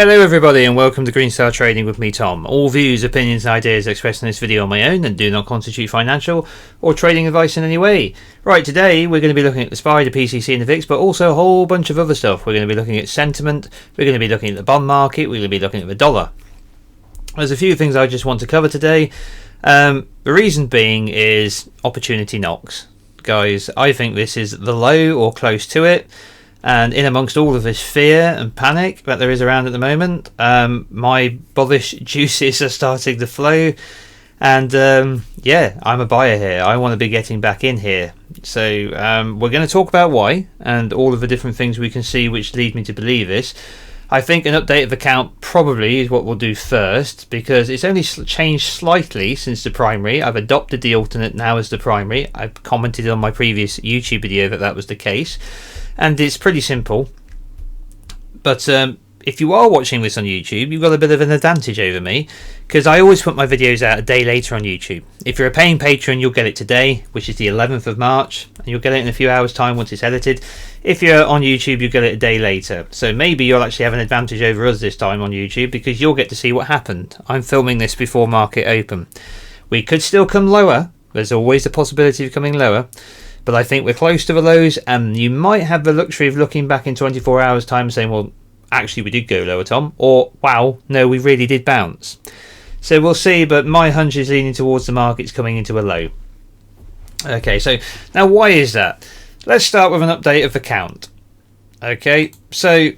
Hello everybody and welcome to Green Star Trading with me, Tom. All views, opinions and ideas expressed in this video are my own and do not constitute financial or trading advice in any way. Right, today we're going to be looking at the SPY, the PCC and the VIX, but also a whole bunch of other stuff. We're going to be looking at sentiment, we're going to be looking at the bond market, we're going to be looking at the dollar. There's a few things I just want to cover today. The reason being is opportunity knocks. Guys, I think this is the low or close to it. And in amongst all of this fear and panic that there is around at the moment, my bullish juices are starting to flow. And yeah, I'm a buyer here. I want to be getting back in here. So we're going to talk about why and all of the different things we can see which lead me to believe this. I think an update of the count probably is what we'll do first, because it's only changed slightly since the primary. I've adopted the alternate now as the primary. I've commented on my previous YouTube video that that was the case. And it's pretty simple, but if you are watching this on YouTube, you've got a bit of an advantage over me, because I always put my videos out a day later on YouTube. If you're a paying patron, you'll get it today, which is the 11th of March, and you'll get it in a few hours time once it's edited. If you're on YouTube, you'll get it a day later, so maybe you'll actually have an advantage over us this time on YouTube, because you'll get to see what happened. I'm filming this before market open. We could still come lower. There's always the possibility of coming lower. But I think we're close to the lows, and you might have the luxury of looking back in 24 hours time and saying, well, actually we did go lower, Tom, or wow, no, we really did bounce. So we'll see, but my hunch is leaning towards the markets coming into a low. Okay, so now why is that? Let's start with an update of the count. Okay, so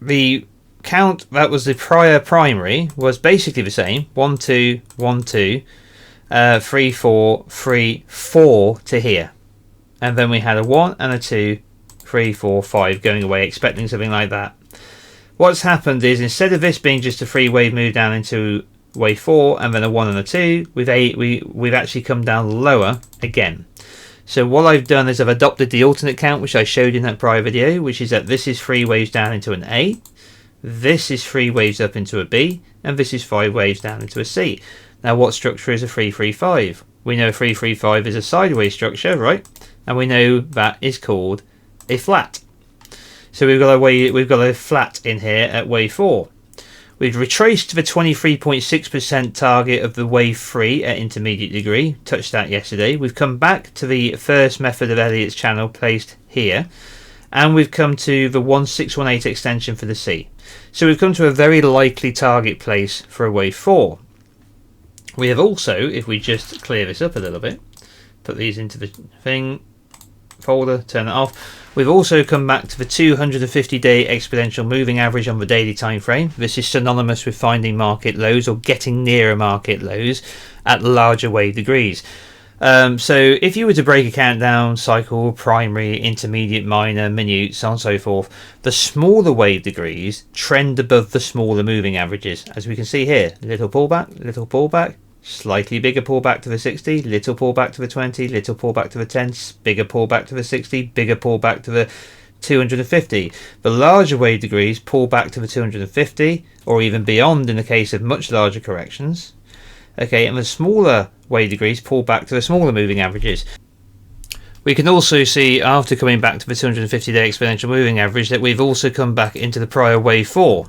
the count that was the prior primary was basically the same, 1 2 1 2 3 4 3 4 to here. And then we had a 1 and a 2, 3, 4, 5 going away, expecting something like that. What's happened is, instead of this being just a 3-wave move down into wave 4 and then a 1 and a 2, we've actually come down lower again. So what I've done is I've adopted the alternate count, which I showed in that prior video, which is that this is 3 waves down into an A, this is 3 waves up into a B, and this is 5 waves down into a C. Now, what structure is a 335? We know 335 is a sideways structure, right? And we know that is called a flat. So we've got a flat in here at wave 4. We've retraced to the 23.6% target of the wave 3 at intermediate degree. Touched that yesterday. We've come back to the first method of Elliott's channel placed here. And we've come to the 1618 extension for the C. So we've come to a very likely target place for a wave 4. We have also, if we just clear this up a little bit, put these into the thing, folder, turn it off. We've also come back to the 250-day exponential moving average on the daily time frame. This is synonymous with finding market lows or getting nearer market lows at larger wave degrees. So if you were to break a count down, cycle, primary, intermediate, minor, minute, so on and so forth, the smaller wave degrees trend above the smaller moving averages. As we can see here, little pullback, slightly bigger pullback to the 60, little pullback to the 20, little pullback to the 10, bigger pullback to the 60, bigger pullback to the 250. The larger wave degrees pull back to the 250 or even beyond in the case of much larger corrections. Okay, and the smaller wave degrees pull back to the smaller moving averages. We can also see, after coming back to the 250-day exponential moving average, that we've also come back into the prior wave 4.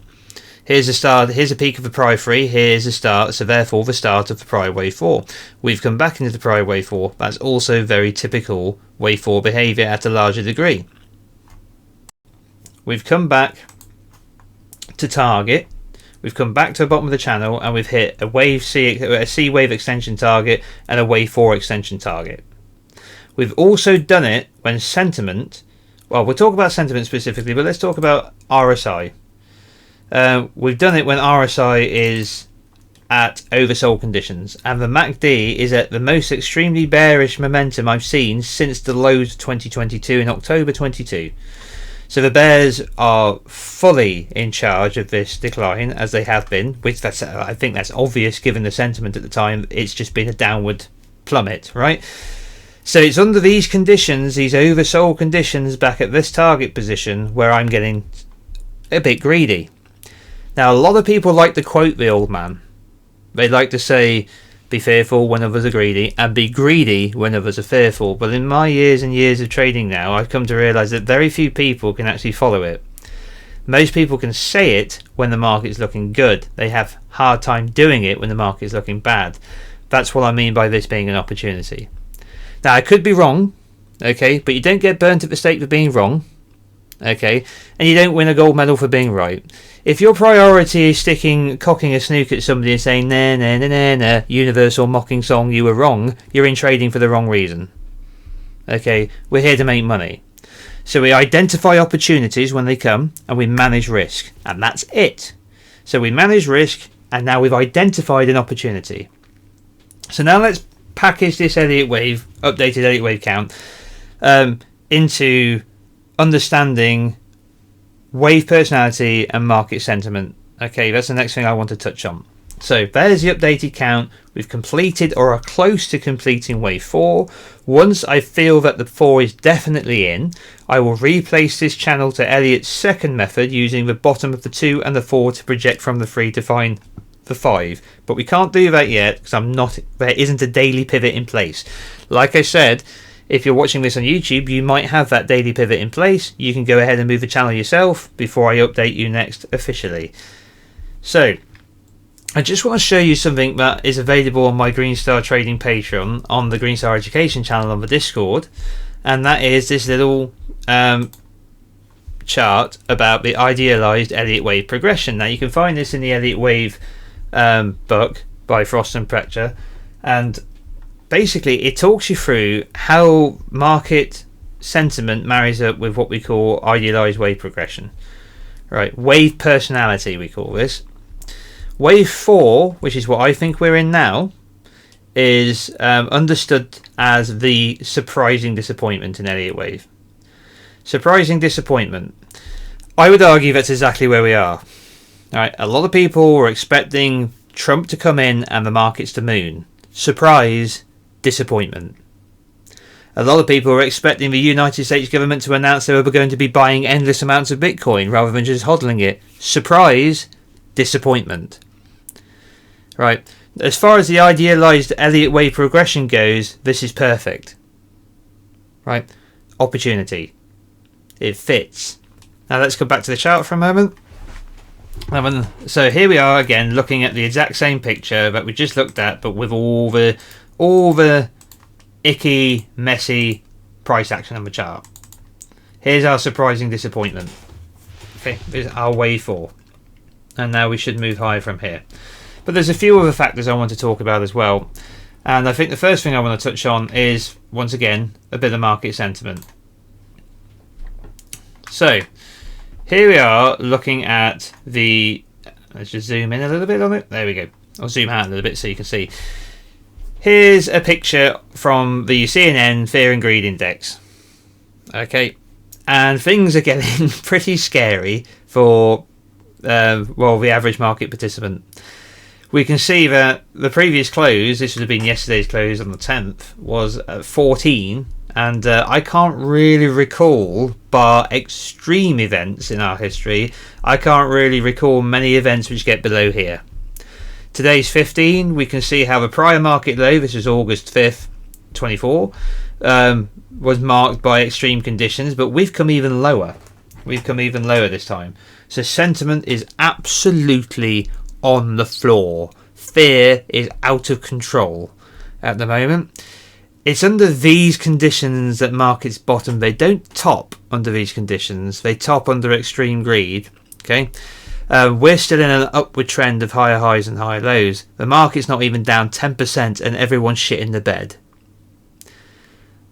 Here's the start, here's a peak of the prior 3, here's the start, so therefore the start of the prior wave 4. We've come back into the prior wave 4. That's also very typical wave 4 behaviour at a larger degree. We've come back to target, we've come back to the bottom of the channel, and we've hit a C wave extension target and a wave 4 extension target. We've also done it when sentiment, well, we'll talk about sentiment specifically, but let's talk about RSI. We've done it when RSI is at oversold conditions, and the MACD is at the most extremely bearish momentum I've seen since the lows of 2022 in October 22. So the bears are fully in charge of this decline, as they have been, which I think that's obvious given the sentiment at the time. It's just been a downward plummet, right? So it's under these conditions, these oversold conditions back at this target position, where I'm getting a bit greedy. Now, a lot of people like to quote the old man. They like to say, be fearful when others are greedy, and be greedy when others are fearful. But in my years and years of trading now, I've come to realise that very few people can actually follow it. Most people can say it when the market's looking good. They have hard time doing it when the market's looking bad. That's what I mean by this being an opportunity. Now, I could be wrong, okay, but you don't get burnt at the stake for being wrong, okay, and you don't win a gold medal for being right. If your priority is cocking a snook at somebody and saying, nah, nah, nah, nah, nah, universal mocking song, you were wrong, you're in trading for the wrong reason. Okay, we're here to make money. So we identify opportunities when they come, and we manage risk, and that's it. So we manage risk, and now we've identified an opportunity. So now let's package this Elliott wave, updated Elliott wave count, into understanding wave personality and market sentiment. Okay, that's the next thing I want to touch on. So there's the updated count. We've completed or are close to completing wave 4. Once I feel that the 4 is definitely in, I will replace this channel to Elliott's second method using the bottom of the 2 and the 4 to project from the 3 to find the 5. But we can't do that yet because there isn't a daily pivot in place. Like I said, if you're watching this on YouTube, you might have that daily pivot in place. You can go ahead and move the channel yourself before I update you next officially. So I just want to show you something that is available on my Green Star Trading Patreon on the Green Star Education channel on the Discord, and that is this little chart about the idealized Elliott wave progression. Now you can find this in the Elliott wave book by Frost and Pletcher, and basically it talks you through how market sentiment marries up with what we call idealized wave progression. Right, wave personality we call this. Wave 4, which is what I think we're in now, is understood as the surprising disappointment in Elliott wave. Surprising disappointment. I would argue that's exactly where we are. Alright, a lot of people were expecting Trump to come in and the markets to moon. Surprise, disappointment. A lot of people were expecting the United States government to announce they were going to be buying endless amounts of Bitcoin rather than just hodling it. Surprise, disappointment. Right, as far as the idealized Elliott wave progression goes, this is perfect. Right, opportunity. It fits. Now let's go back to the chart for a moment. So here we are again, looking at the exact same picture that we just looked at, but with all the icky, messy price action on the chart. Here's our surprising disappointment. Okay, here's our wave 4. And now we should move higher from here. But there's a few other factors I want to talk about as well. And I think the first thing I want to touch on is, once again, a bit of market sentiment. So, here we are looking at the... Let's just zoom in a little bit on it. There we go. I'll zoom out a little bit so you can see. Here's a picture from the CNN Fear and Greed Index. Okay. And things are getting pretty scary for... the average market participant. We can see that the previous close, this would have been yesterday's close on the 10th, was at 14, and I can't really recall, bar extreme events in our history, I can't really recall many events which get below here. Today's 15, we can see how the prior market low, this is August 5th, 24, was marked by extreme conditions, but we've come even lower. We've come even lower this time. So sentiment is absolutely on the floor. Fear is out of control at the moment. It's under these conditions that markets bottom. They don't top under these conditions. They top under extreme greed. Okay, we're still in an upward trend of higher highs and higher lows. The market's not even down 10% and everyone's shit in the bed.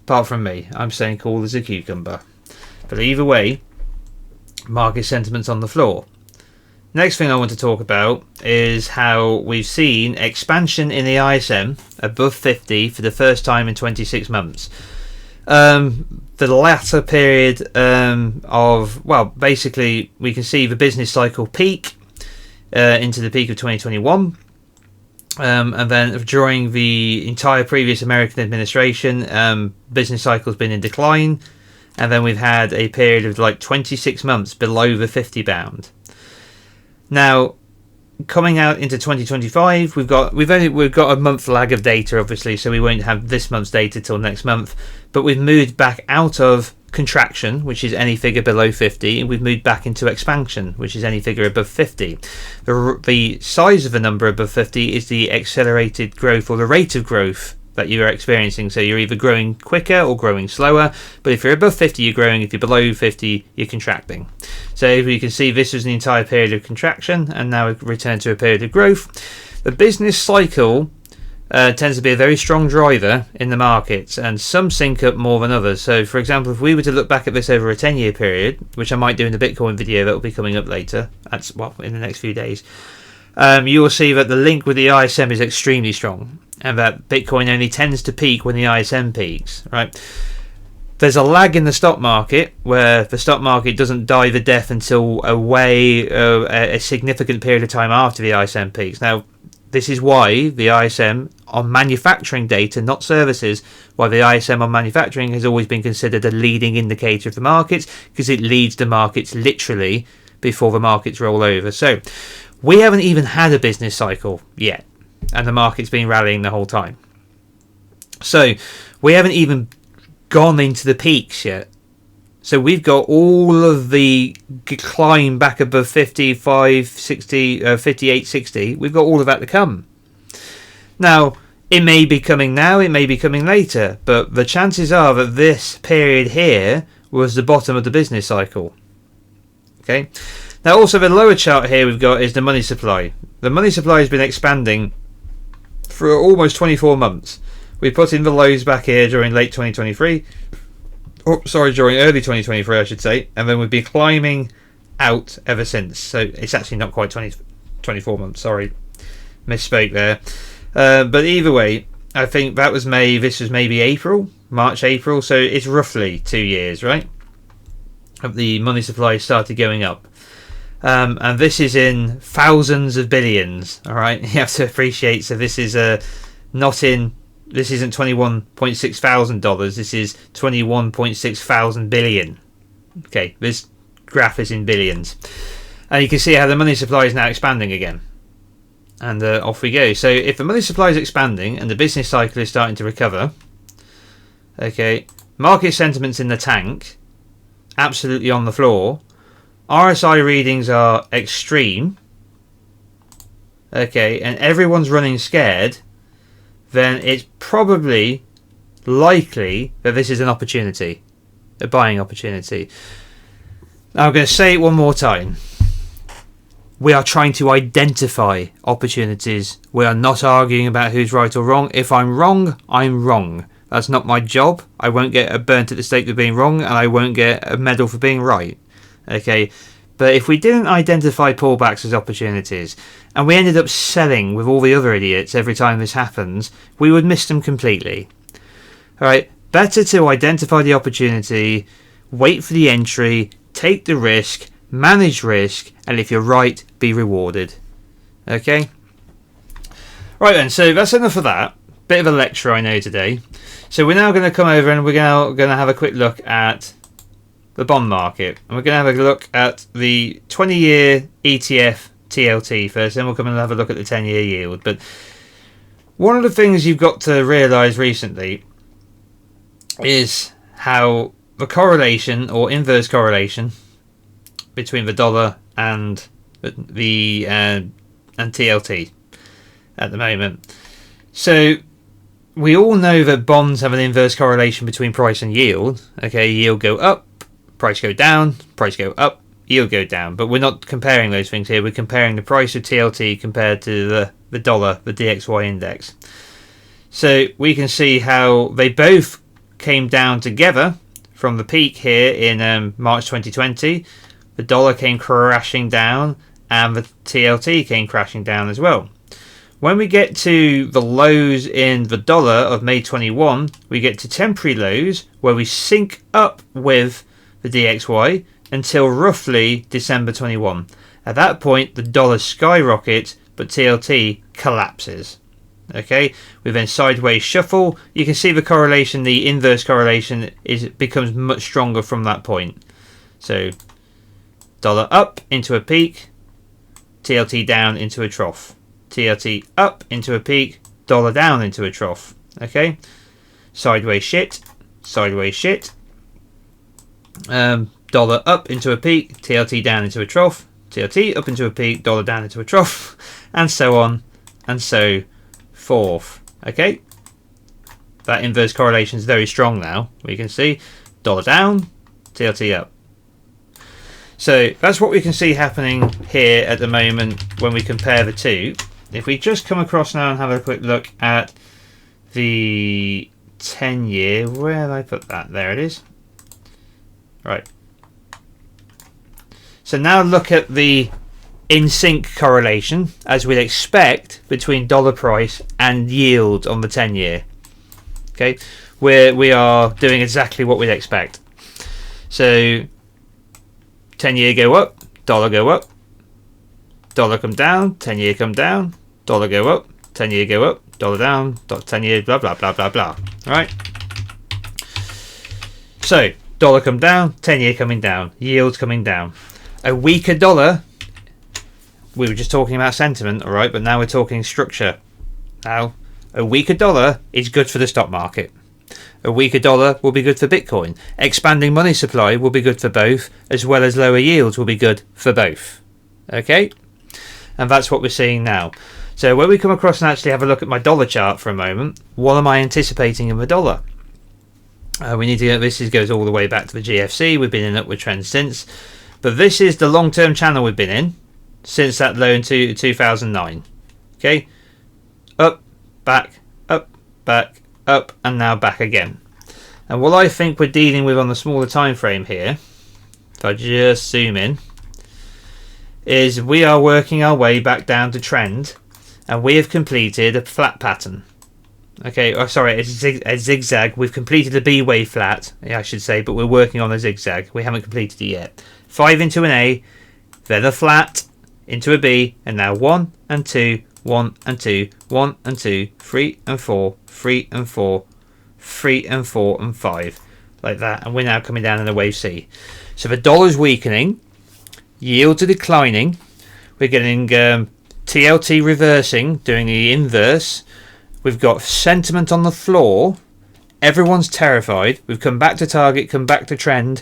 Apart from me, I'm staying cool as a cucumber. But either way, market sentiment's on the floor. Next thing I want to talk about is how we've seen expansion in the ISM above 50 for the first time in 26 months. The latter period basically we can see the business cycle peak into the peak of 2021. And then during the entire previous American administration, business cycle's been in decline. And then we've had a period of like 26 months below the 50 bound. Now, coming out into 2025, we've got a month lag of data, obviously, so we won't have this month's data till next month. But we've moved back out of contraction, which is any figure below 50, and we've moved back into expansion, which is any figure above 50. The size of the number above 50 is the accelerated growth, or the rate of growth that you are experiencing. So you're either growing quicker or growing slower, but if you're above 50 you're growing, if you're below 50 you're contracting. So you can see this was an entire period of contraction, and now we've returned to a period of growth. The business cycle tends to be a very strong driver in the markets, and some sync up more than others. So for example, if we were to look back at this over a 10-year period, which I might do in the Bitcoin video that will be coming up later, that's in the next few days, you will see that the link with the ISM is extremely strong, and that Bitcoin only tends to peak when the ISM peaks, right? There's a lag in the stock market, where the stock market doesn't die the death until a significant period of time after the ISM peaks. Now, this is why the ISM on manufacturing data, not services, why the ISM on manufacturing has always been considered a leading indicator of the markets, because it leads the markets literally before the markets roll over. So we haven't even had a business cycle yet, and the market's been rallying the whole time. So we haven't even gone into the peaks yet. So we've got all of the climb back above 55, 60, 58, 60. We've got all of that to come. Now, it may be coming now, it may be coming later, but the chances are that this period here was the bottom of the business cycle. Okay. Now, also the lower chart here we've got is the money supply. The money supply has been expanding for almost 24 months. We put in the lows back here during late 2023. During early 2023, I should say, and then we've been climbing out ever since. So it's actually not quite 24 months. Sorry, misspoke there. But either way, I think that was May. This was maybe March, April. So it's roughly 2 years, right? The money supply started going up, and this is in thousands of billions. All right, you have to appreciate. So this is not in. This isn't $21.6 thousand. This is 21.6 thousand billion. Okay, this graph is in billions. And you can see how the money supply is now expanding again. And off we go. So if the money supply is expanding and the business cycle is starting to recover, okay, market sentiment's in the tank, absolutely on the floor. RSI readings are extreme. Okay, and everyone's running scared. Then it's probably likely that this is an opportunity, a buying opportunity. Now I'm going to say it one more time. We are trying to identify opportunities. We are not arguing about who's right or wrong. If I'm wrong, I'm wrong. That's not my job. I won't get burnt at the stake for being wrong, and I won't get a medal for being right. Okay. But if we didn't identify pullbacks as opportunities, and we ended up selling with all the other idiots every time this happens, we would miss them completely. Alright, better to identify the opportunity, wait for the entry, take the risk, manage risk, and if you're right, be rewarded. Okay? Right then, so that's enough of that. Bit of a lecture, I know, today. So we're now going to come over and we're going to have a quick look at the bond market, and we're going to have a look at the 20-year ETF TLT first, then we'll come and have a look at the 10-year yield. But one of the things you've got to realise recently is how the correlation or inverse correlation between the dollar and the and TLT at the moment. So we all know that bonds have an inverse correlation between price and yield. Okay, yield go up, price go down, price go up, yield go down. But we're not comparing those things here. We're comparing the price of TLT compared to the dollar, the DXY index. So we can see how they both came down together from the peak here in March 2020. The dollar came crashing down and the TLT came crashing down as well. When we get to the lows in the dollar of May 21, we get to temporary lows where we sync up with the DXY until roughly December 21. At that point, the dollar skyrockets, but TLT collapses. Okay, we then sideways shuffle. You can see the correlation, the inverse correlation becomes much stronger from that point. So dollar up into a peak, TLT down into a trough. TLT up into a peak, dollar down into a trough. Okay, sideways shit, Dollar up into a peak, TLT down into a trough, TLT up into a peak, dollar down into a trough, and so on and so forth. Okay, that inverse correlation is very strong now. We can see dollar down, TLT up. So that's what we can see happening here at the moment when we compare the two. If we just come across now and have a quick look at the 10-year, where did I put that? There it is. Right. So now look at the in sync correlation, as we'd expect, between dollar price and yield on the 10-year. Okay, where we are doing exactly what we'd expect. So 10-year go up, dollar go up, dollar come down, 10-year come down, dollar go up, 10-year go up, dollar down, 10-year blah blah blah blah blah. Right. So dollar come down, 10-year coming down, yields coming down. A weaker dollar, we were just talking about sentiment, alright, but now we're talking structure. Now, a weaker dollar is good for the stock market. A weaker dollar will be good for Bitcoin. Expanding money supply will be good for both, as well as lower yields will be good for both. Okay? And that's what we're seeing now. So when we come across and actually have a look at my dollar chart for a moment, what am I anticipating in the dollar? We need to get this goes all the way back to the GFC. We've been in upward trend since. But this is the long-term channel we've been in since that low in 2009. Okay? Up, back, up, and now back again. And what I think we're dealing with on the smaller time frame here, if I just zoom in, is we are working our way back down to trend, and we have completed a flat pattern. Okay, oh, sorry, it's a zigzag. We've completed a B wave flat, I should say, but we're working on a zigzag. We haven't completed it yet. 5 into an A, then a flat into a B, and now 1 and 2, 1 and 2, 1 and 2, 3 and 4, 3 and 4, 3 and 4 and 5, like that. And we're now coming down in a wave C. So the dollar's weakening, yields are declining. We're getting TLT reversing, doing the inverse. We've got sentiment on the floor. Everyone's terrified. We've come back to target, come back to trend.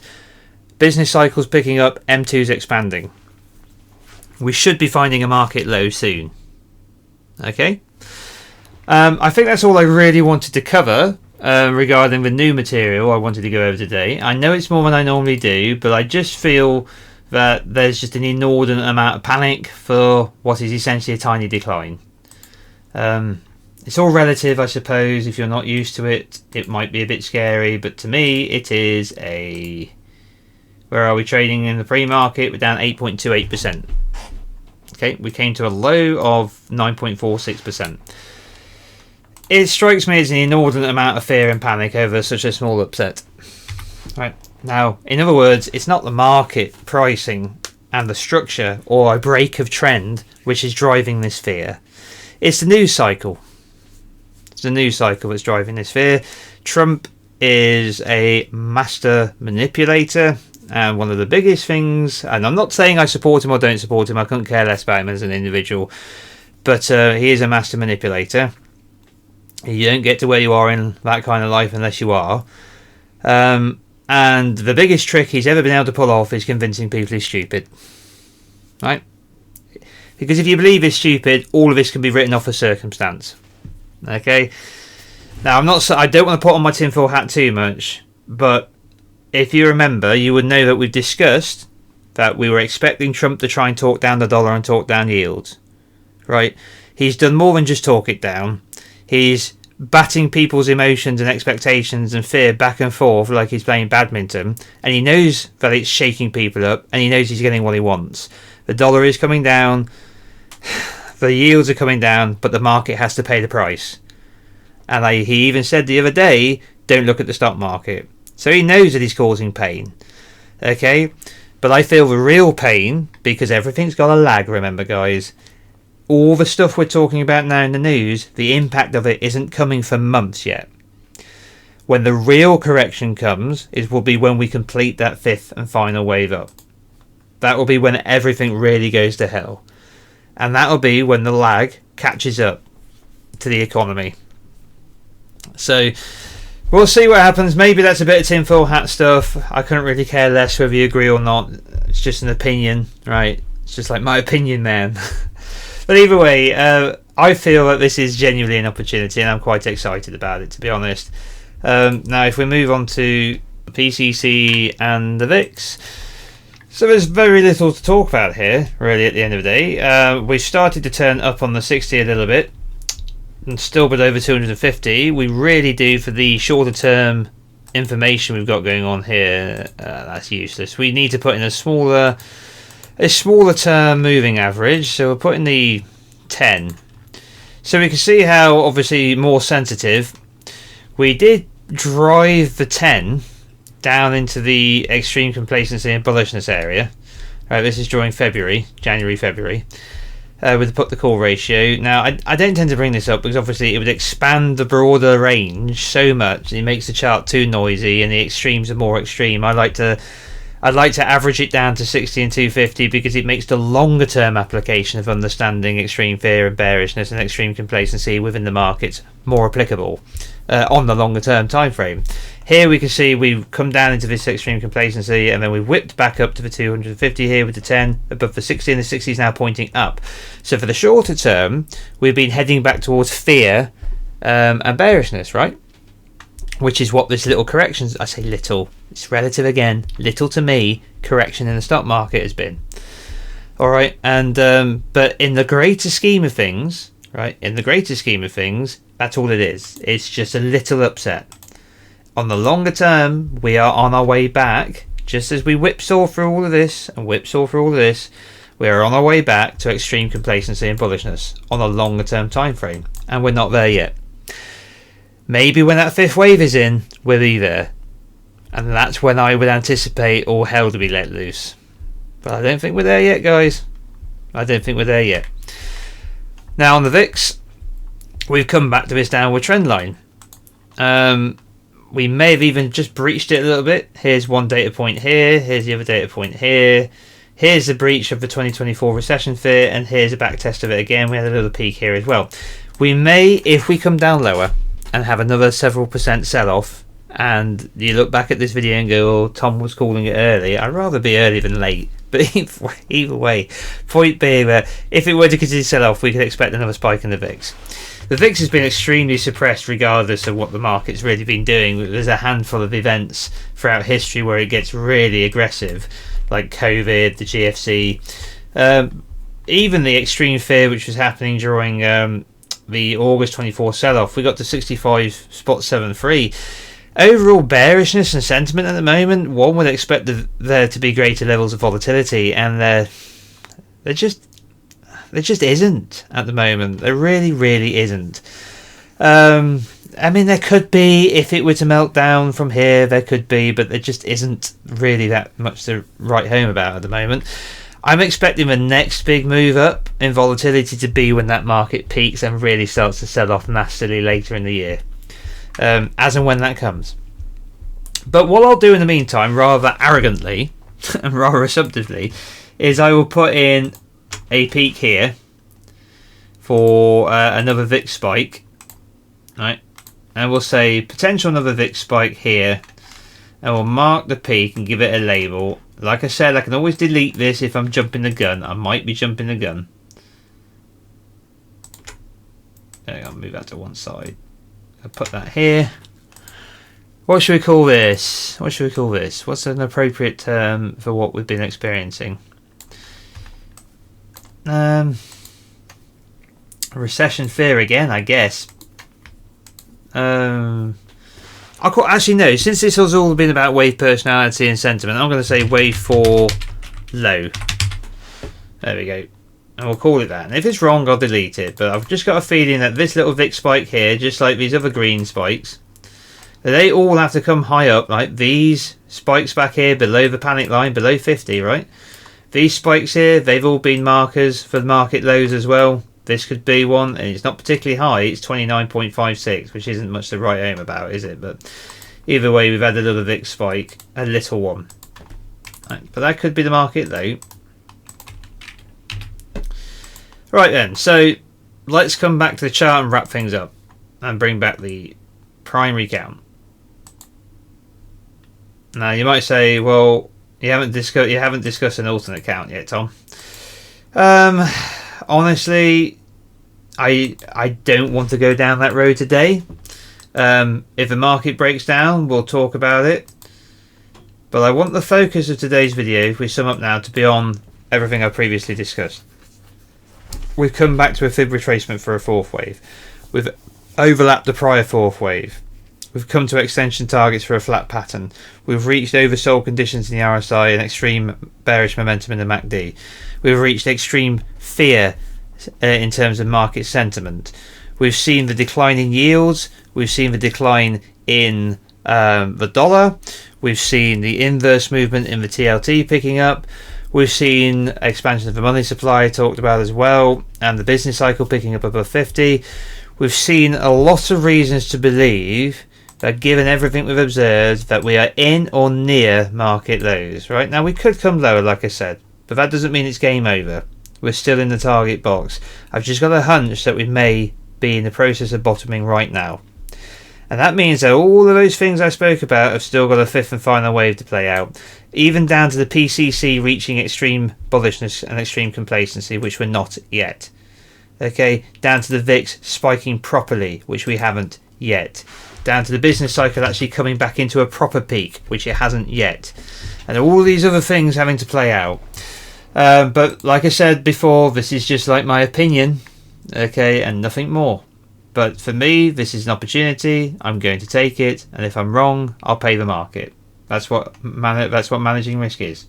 Business cycles picking up, M2's expanding. We should be finding a market low soon. Okay? I think that's all I really wanted to cover regarding the new material I wanted to go over today. I know it's more than I normally do, but I just feel that there's just an inordinate amount of panic for what is essentially a tiny decline. It's all relative, I suppose. If you're not used to it, it might be a bit scary, but to me it is a... Where are we trading in the pre-market? We're down 8.28%. Okay, we came to a low of 9.46%. It strikes me as an inordinate amount of fear and panic over such a small upset. Right. Now, in other words, it's not the market pricing and the structure or a break of trend which is driving this fear. It's the news cycle. It's the news cycle that's driving this fear. Trump is a master manipulator. And one of the biggest things, and I'm not saying I support him or don't support him, I couldn't care less about him as an individual, but he is a master manipulator. You don't get to where you are in that kind of life unless you are. And the biggest trick he's ever been able to pull off is convincing people he's stupid. Right? Because if you believe he's stupid, all of this can be written off as circumstance. Okay? Now, I don't want to put on my tinfoil hat too much, but if you remember, you would know that we've discussed that we were expecting Trump to try and talk down the dollar and talk down yields. Right? He's done more than just talk it down. He's batting people's emotions and expectations and fear back and forth like he's playing badminton. And he knows that it's shaking people up, and he knows he's getting what he wants. The dollar is coming down. The yields are coming down, but the market has to pay the price. And he even said the other day, don't look at the stock market. So he knows that he's causing pain. Okay? But I feel the real pain, because everything's got a lag, remember guys. All the stuff we're talking about now in the news, the impact of it isn't coming for months yet. When the real correction comes, it will be when we complete that fifth and final wave up. That will be when everything really goes to hell. And that will be when the lag catches up to the economy. So We'll see what happens. Maybe that's a bit of tinfoil hat stuff. I couldn't really care less whether you agree or not. It's just an opinion, right? It's just like my opinion, man. But either way, I feel that this is genuinely an opportunity, and I'm quite excited about it, to be honest. Now, if we move on to PCC and the VIX, so there's very little to talk about here, really, at the end of the day. We started to turn up on the 60 a little bit, and still below the 250. We really do, for the shorter term information we've got going on here, that's useless. We need to put in a smaller term moving average, so we're putting the 10. So we can see how, obviously, more sensitive. We did drive the 10 down into the extreme complacency and bullishness area. Right, this is during January, February. With the put to call ratio. Now, I don't tend to bring this up because obviously it would expand the broader range so much. It makes the chart too noisy and the extremes are more extreme. I'd like to average it down to 60 and 250 because it makes the longer term application of understanding extreme fear and bearishness and extreme complacency within the markets more applicable on the longer term time frame. Here we can see we've come down into this extreme complacency and then we whipped back up to the 250 here with the 10 above the 60, and the 60 is now pointing up. So for the shorter term, we've been heading back towards fear and bearishness, right? Which is what this little correction, I say little, it's relative again, little to me, correction in the stock market has been. Alright, and but in the greater scheme of things, right, that's all it is. It's just a little upset. On the longer term, we are on our way back, just as we whipsaw through all of this, we are on our way back to extreme complacency and bullishness on a longer term time frame, and we're not there yet. Maybe when that fifth wave is in, we'll be there. And that's when I would anticipate all hell to be let loose. But I don't think we're there yet, guys. I don't think we're there yet. Now on the VIX, we've come back to this downward trend line. We may have even just breached it a little bit. Here's one data point here. Here's the other data point here. Here's the breach of the 2024 recession fear. And here's a back test of it again. We had a little peak here as well. We may, if we come down lower and have another several percent sell-off, and you look back at this video and go, oh, Tom was calling it early. I'd rather be early than late. But either way, point being that if it were to continue to sell off, we could expect another spike in the VIX. The VIX has been extremely suppressed regardless of what the market's really been doing. There's a handful of events throughout history where it gets really aggressive, like COVID, the GFC, even the extreme fear which was happening during the August 24 sell-off. We got to 65.73. Overall bearishness and sentiment at the moment, one would expect there to be greater levels of volatility, and there just isn't at the moment. There really isn't. I mean, there could be, if it were to melt down from here, there could be, but there just isn't really that much to write home about at the moment. I'm expecting the next big move up in volatility to be when that market peaks and really starts to sell off nastily later in the year. As and when that comes. But what I'll do in the meantime, rather arrogantly and rather assumptively, is I will put in a peak here for another VIX spike, right? And we'll say potential another VIX spike here, and we'll mark the peak and give it a label. Like I said, I can always delete this if I'm jumping the gun. I might be jumping the gun. There, I'll move that to one side. I'll put that here. What should we call this? What's an appropriate term for what we've been experiencing? Recession fear again, I guess. Actually no, since this has all been about wave personality and sentiment, I'm going to say wave 4 low. There we go. And we'll call it that. And if it's wrong, I'll delete it. But I've just got a feeling that this little VIX spike here, just like these other green spikes, they all have to come high up. Like these spikes back here below the panic line, below 50, right? These spikes here, they've all been markers for the market lows as well. This could be one, and it's not particularly high. It's 29.56, which isn't much to write home about, is it? But either way, we've had a little VIX spike, a little one. Right, but that could be the market though. Right then, so let's come back to the chart and wrap things up and bring back the primary count. Now you might say, well, you haven't discussed an alternate count yet, Tom. Honestly, I don't want to go down that road today. If the market breaks down, we'll talk about it. But I want the focus of today's video, if we sum up now, to be on everything I previously discussed. We've come back to a fib retracement for a fourth wave. We've overlapped the prior fourth wave. We've come to extension targets for a flat pattern. We've reached oversold conditions in the RSI and extreme bearish momentum in the MACD. We've reached extreme fear in terms of market sentiment. We've seen the decline in yields. We've seen the decline in the dollar. We've seen the inverse movement in the TLT picking up. We've seen expansion of the money supply talked about as well, and the business cycle picking up above 50. We've seen a lot of reasons to believe that, given everything we've observed, that we are in or near market lows. Right now, we could come lower, like I said, but that doesn't mean it's game over. We're still in the target box. I've just got a hunch that we may be in the process of bottoming right now. And that means that all of those things I spoke about have still got a fifth and final wave to play out. Even down to the PCC reaching extreme bullishness and extreme complacency, which we're not yet. Okay, down to the VIX spiking properly, which we haven't yet. Down to the business cycle actually coming back into a proper peak, which it hasn't yet. And all these other things having to play out. But like I said before, this is just like my opinion, okay, and nothing more. But for me, this is an opportunity. I'm going to take it, and if I'm wrong, I'll pay the market. That's what managing risk is.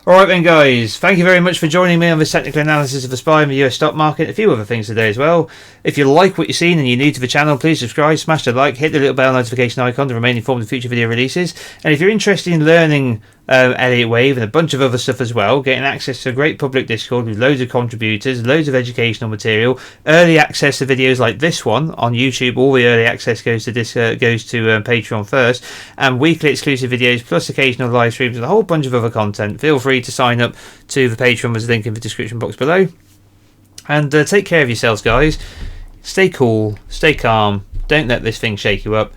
Alright then, guys, thank you very much for joining me on this technical analysis of the SPY and the US stock market, a few other things today as well. If you like what you've seen and you're new to the channel, please subscribe, smash the like, hit the little bell notification icon to remain informed of future video releases. And if you're interested in learning Elliott Wave and a bunch of other stuff as well, getting access to a great public Discord with loads of contributors, loads of educational material, early access to videos like this one on YouTube. All the early access goes to Patreon first, and weekly exclusive videos plus occasional live streams and a whole bunch of other content. Feel free to sign up to the Patreon. There's a link in the description box below. And take care of yourselves, guys. Stay cool, stay calm, don't let this thing shake you up,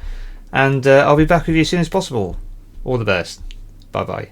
and I'll be back with you as soon as possible. All the best. Bye bye.